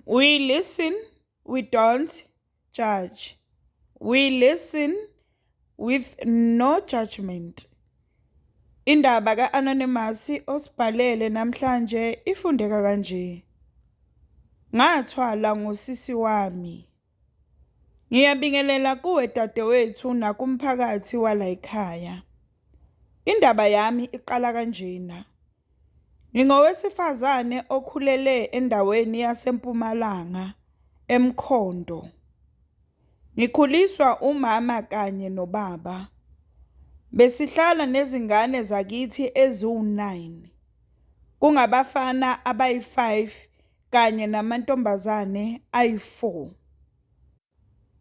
We listen, we don't judge. We listen with no judgment. Indaba ka-Anonymous osibhalele namhlanje ifundeka kanje. Ngathwala ngosisi wami. Ngiyabingelela kuwe dadewethu nakumphakathi wala ekhaya. Indaba yami iqala kanjena. Ngingowesifazane okhulele endaweni yaseMpumalanga, eMkhondo. Ngikhuliswa umama kanye nobaba. Besihlala nezingane zakithi eziwu-9. Kungabafana abayi-5 kanye namantombazane ayi-4.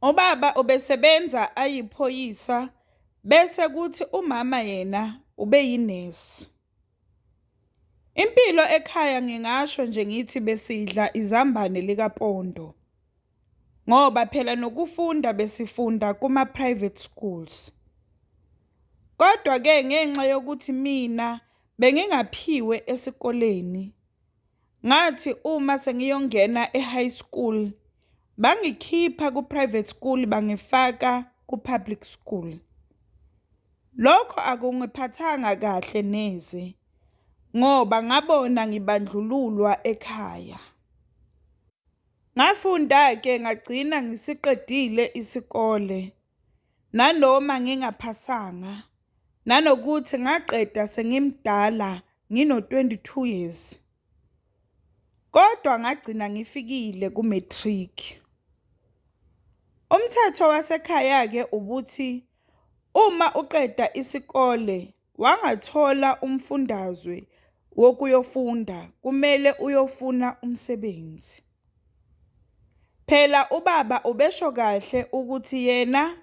Ubaba ubesebenza ayiphoyisa bese kuthi umama yena ubeyinesi. Impilo ekhaya ngingasho nje ngithi besidla izambane likaPondo. Ngoba phela nokufunda besifunda kuma-private schools. Kodwa ke ngenxa yokuthi mina bengingaphiwe esikoleni, ngathi uma sengiyongena e-high school, bangikhipha ku-private school bangifaka ku-public school. Lokho akungiphathanga kahle neze, ngoba ngabona ngibandlululwa ekhaya. Ngafunda-ke ngagcina ngisiqedile isikole, nanoma ngingaphasanga, nanokuthi ngaqeda sengimdala ngino-22 years. Kodwa ngagcina ngifikile ku-matric. Umthetho wasekhaya-ke ubuthi uma uqeda isikole wangathola umfundazwe wokuyofunda, kumele uyofuna umsebenzi. Phela ubaba ubesho kahle ukuthi yena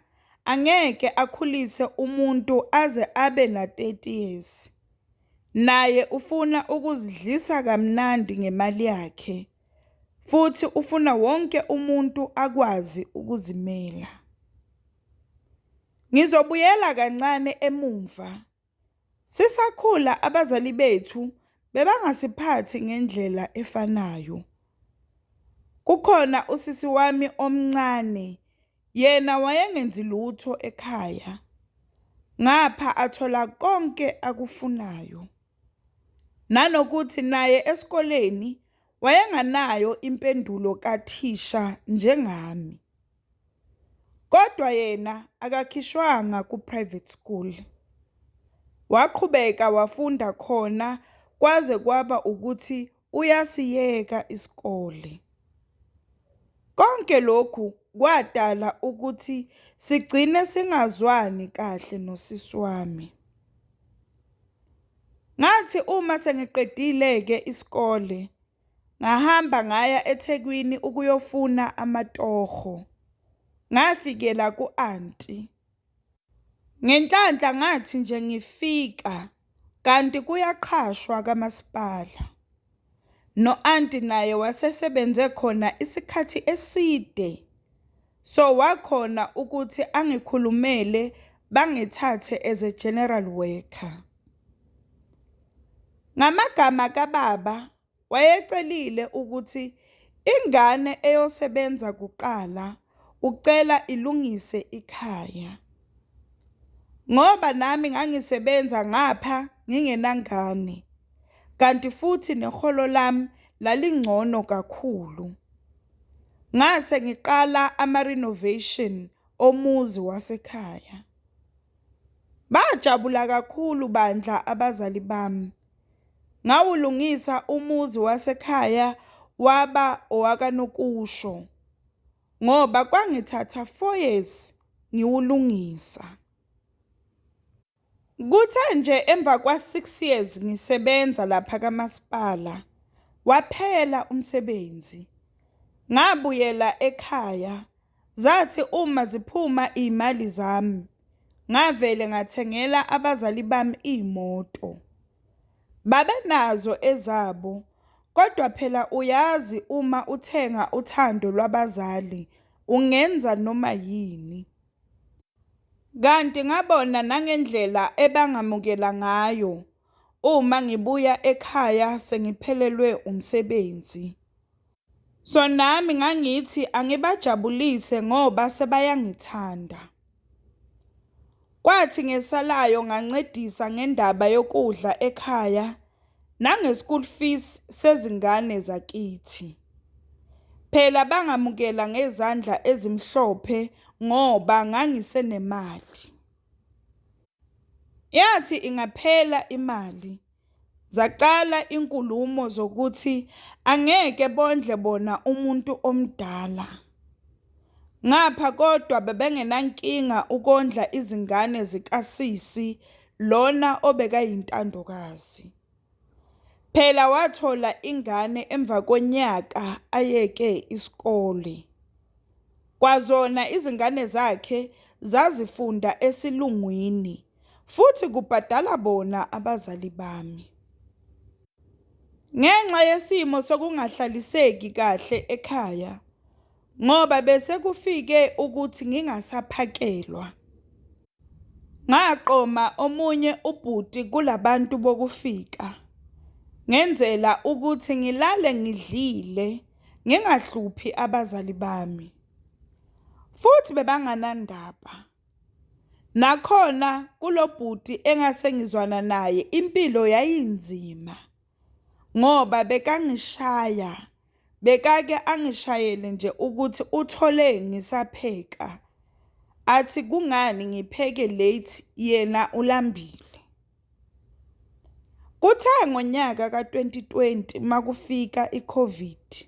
angeke akhulise umuntu aze abe na-30 years. Naye ufuna ukuzidlisa kamnandi ngemali yakhe, futhi ufuna wonke umuntu akwazi ukuzimela. Ngizobuyela kancane emumva. Sisakhula abazali bethu bebangasiphathi ngendlela efanayo. Kukhona usisi wami omncane, yena wayengenzi lutho ekhaya. Ngapha athola konke akufunayo. Nanokuthi naye esikoleni wayenganayo impendulo kathisha njengami. Kodwa yena akakhishwanga ku-private school. Waqhubeka wafunda khona kwaze kwaba ukuthi uyasiyeka isikole. Konke lokhu kwadala ukuthi sigcine singazwani kahle nosisi wami. Ngathi uma sengiqedile-ke isikole, ngahamba ngaya eThekwini ukuyofuna amatoho. Ngafikela ku-anti. Ngenhlanhla ngathi nje ngifika, kanti kuyaqhashwa kamasipala. No-anti naye wasesebenze khona isikhathi eside. So wakhona ukuthi angikhulumele bangithathe as a general worker. Ngamagama kababa wayecelile ukuthi ingane eyosebenza kuqala ucela ilungise ikhaya. Ngoba nami ngangisebenza ngapha ngingenangane, kanti futhi neholo lami lalingcono kakhulu. Ngase ngiqala ama-renovation omuzi wasekhaya. Bajabula kakhulu bandla abazali bami. Ngawulungisa umuzi wasekhaya waba owakanokusho, ngoba kwangithatha 4 years ngiwulungisa. Kuthe nje emva kwa-6 years ngisebenza lapha kamasipala, waphela umsebenzi. Ngabuyela ekhaya, zathi uma ziphuma iy'mali zami, ngavele ngathengela abazali bami iy'moto. Babenazo ezabo, kodwa phela uyazi uma uthenga uthando lwabazali, ungenza noma yini. Kanti ngabona nangendlela ebangamukela ngayo uma ngibuya ekhaya sengiphelelwe umsebenzi. So nami ngangithi angibajabulise ngoba sebayangithanda. Kwathi ngesalayo ngancedisa ngendaba yokudla ekhaya nange-school fees sezingane zakithi. Phela bangamukela ngezandla ezimhlophe ngoba ngangisenemali. Yathi ingaphela imali, zacala inkulumo zokuthi angeke bondle bona umuntu omdala. Ngapha kodwa bebengenankinga ukondla izingane zikasisi lona obekayintandokazi. Phela wathola ingane emva konyaka ayeke isikole. Kwazona izingane zakhe zazifunda esilungwini futhi kubhadala bona abazali bami. Ngenxa yesimo sokungahlaliseki kahle ekhaya, ngoba bese kufike ukuthi ngingasaphakelwa, ngaqoma omunye ubhuti kulabantu bokufika, ngenzela ukuthi ngilale ngidlile, ngingahluphi abazali bami. Futhi bebanganandaba. Nakhona kulobhuti engase ngizwana naye impilo yayinzima, ngoba bekangishaya, bekake angishayele nje ukuthi uthole ngisapheka. Athi kungani ngipheke late yena ulambile. Kuthe ngonyaka ka-2020 makufika i-COVID,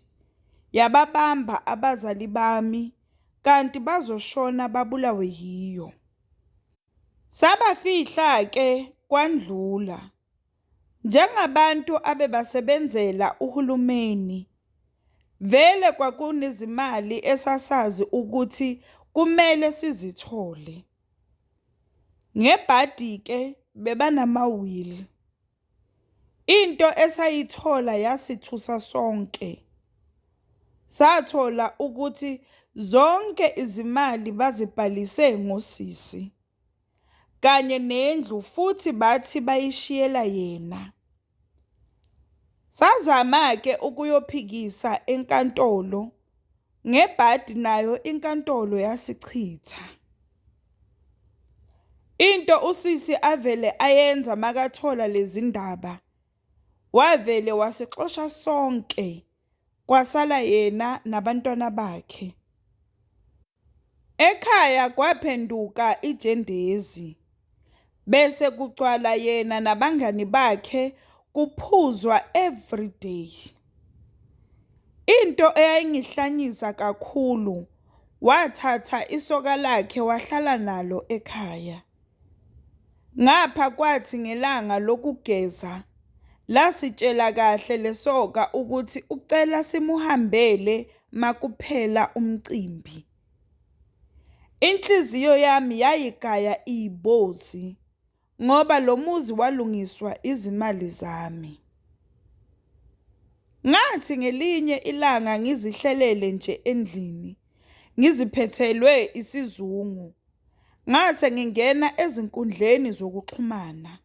yababamba abazali bami kanti bazoshona babulawe yiyo. Sabafihla-ke kwandlula. Njengabantu abebasebenzela uhulumeni, vele kwakunezimali esasazi ukuthi kumele sizithole. Ngebhadi-ke bebanamawili. Into esayithola yasithusa sonke. Sathola ukuthi zonke izimali bazibhalise ngosisi, kanye nendlu futhi bathi bayishiyela yena. Sazama-ke ukuyophikisa enkantolo, ngebhadi nayo inkantolo yasichitha. Into usisi avele ayenza makathola lezi ndaba, wavele wasixosha sonke, kwasala yena nabantwana bakhe. Ekhaya kwaphenduka ijendezi, bese kucwala yena nabangani bakhe kuphuzwa every day. Into eyayingihlanyisa kakhulu, wathatha isoka lakhe wahlala nalo ekhaya. Ngapha kwathi ngelanga lokugeza, lasitshela kahle lesoka ukuthi ucela simuhambele makuphela umcimbi. Inhliziyo yami yayigaya ibozi ngoba lo muzi walungiswa izimali zami. Ngathi ngelinye ilanga ngizihlelele nje endlini, ngiziphethelwe isizungu, ngase ngingena ezinkundleni zokuxhumana.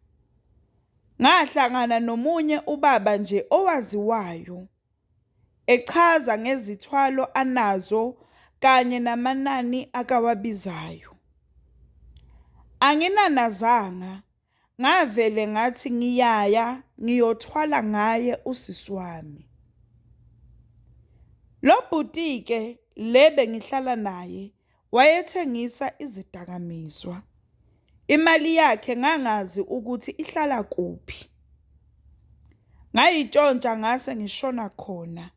Ngahlangana nomunye ubaba nje owaziwayo, echaza ngezithwalo anazo kanye namanani akawabizayo. Anginanazanga, ngavele ngathi ngiyaya ngiyothwala ngaye usisi wami. Lo bhuti-ke le bengihlala naye wayethengisa izidakamizwa. Imali yakhe ngangazi ukuthi ihlala kuphi. Ngayitshontsha ngase ngishona khona.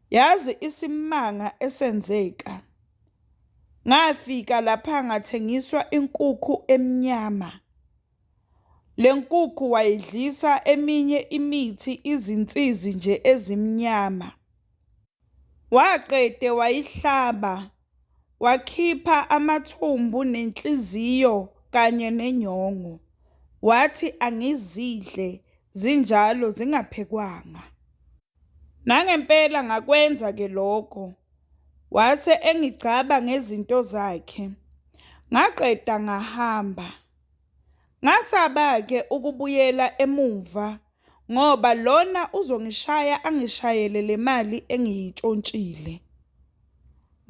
Yazi isimanga esenzeka. Ngafika lapha ngathengiswa inkukhu emnyama. Le nkukhu wayidlisa eminye imithi izinsizi nje ezimnyama. Waqede wayihlaba, wakhipha amathumbu nenhliziyo kanye nenyongo. Wathi angizidle zinjalo zingaphekwanga. Nangempela ngakwenza-ke lokho. Wase engicaba ngezinto zakhe. Ngaqeda ngahamba. Ngasaba-ke ukubuyela emuva ngoba lona uzongishaya angishayele le mali engiyitshontshile.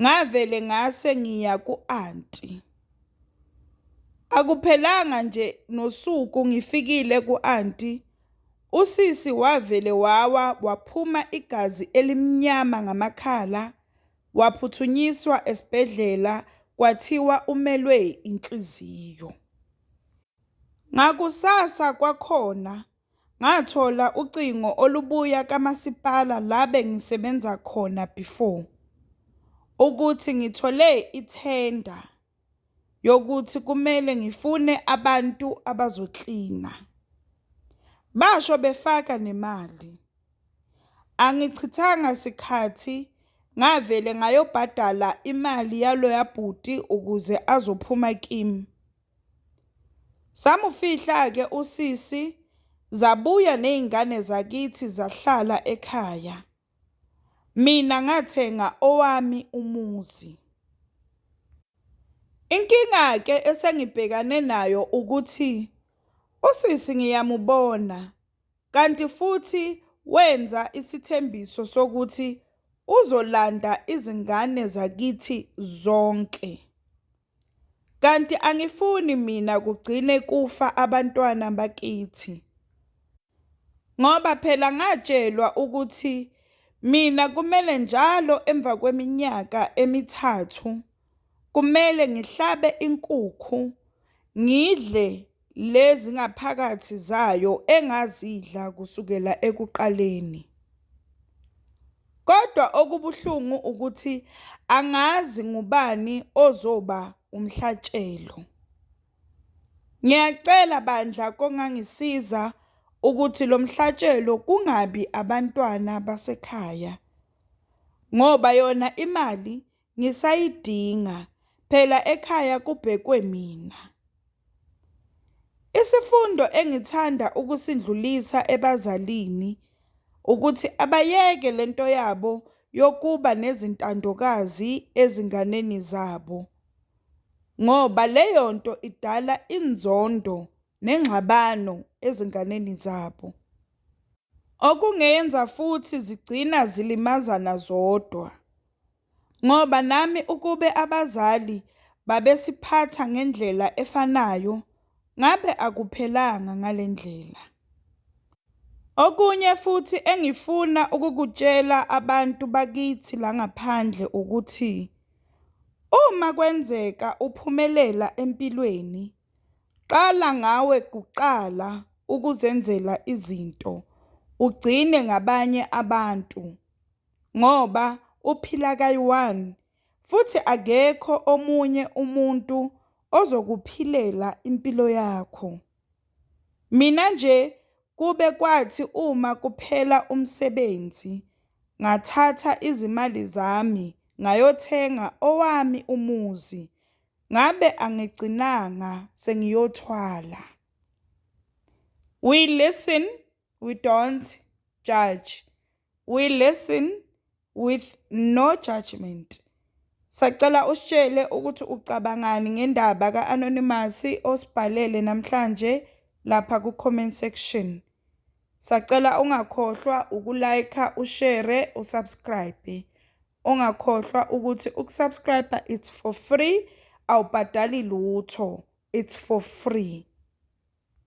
Ngavele ngase ngiya ku-anti. Akuphelanga nje nosuku ngifikile ku-anti, usisi wavele waphuma igazi elimnyama ngamakhala, waphuthunyiswa esibhedlela kwathiwa umelwe inhliziyo. Ngakusasa kwakhona ngathola ucingo olubuya kamasipala la bengisebenza khona before ukuthi ngithole ithenda yokuthi kumele ngifune abantu abazoklina. Basho befaka nemali. Angichithanga sikhathi, ngavele ngayobhadala imali yaloya bhuti ukuze azophuma kimi. Samufihla-ke usisi, zabuya nezingane zakithi zahlala ekhaya. Mina ngathenga owami umuzi. Inkinga-ke esengibhekane nayo ukuthi usisi ngiyamubona, kanti futhi wenza isithembiso sokuthi uzolanda izingane zakithi zonke. Kanti angifuni mina kugcine kufa abantwana bakithi. Ngoba phela ngatshelwa ukuthi mina kumele njalo emva kweminyaka emithathu kumele ngihlabe inkukhu, ngidle lezi ngaphakathi zayo engazidla kusukela ekuqaleni. Kodwa okubuhlungu ukuthi angazi ngubani ozoba umhlatshelo. Ngiyacela bandla kongangisiza ukuthi lo mhlatshelo kungabi abantwana basekhaya, ngoba yona imali ngisayidinga, phela ekhaya kubhekwe mina. Isifundo engithanda ukusindlulisa ebazalini ukuthi abayeke lento yabo yokuba nezintandokazi ezinganeni zabo, ngoba leyo nto idala inzondo nengxabano ezinganeni zabo, okungenza futhi zigcina zilimazana zodwa. Ngoba nami ukube abazali babesiphatha ngendlela efanayo, ngabe akuphelanga ngale ndlela. Okunye futhi engifuna ukukutshela abantu bakithi la ngaphandle ukuthi uma kwenzeka uphumelela empilweni, qala ngawe kuqala ukuzenzela izinto, ugcine ngabanye abantu, ngoba uphila kayi-one futhi akekho omunye umuntu ozokuphilela impilo yakho. Mina nje kube kwathi uma kuphela umsebenzi, ngathatha izimali zami ngayothenga owami umuzi, ngabe angigcinanga sengiyothwala. We listen, we don't judge. We listen with no judgment. Sacela usitshele ukuthi ucabangani ngendaba ka-Anonymous osibhalele namhlanje lapha ku-comment section. Sacela ungakhohlwa ukulike, ushare, usubscribe. Ungakhohlwa ukuthi ukusubscribe it's for free, awubhadali lutho, it's for free.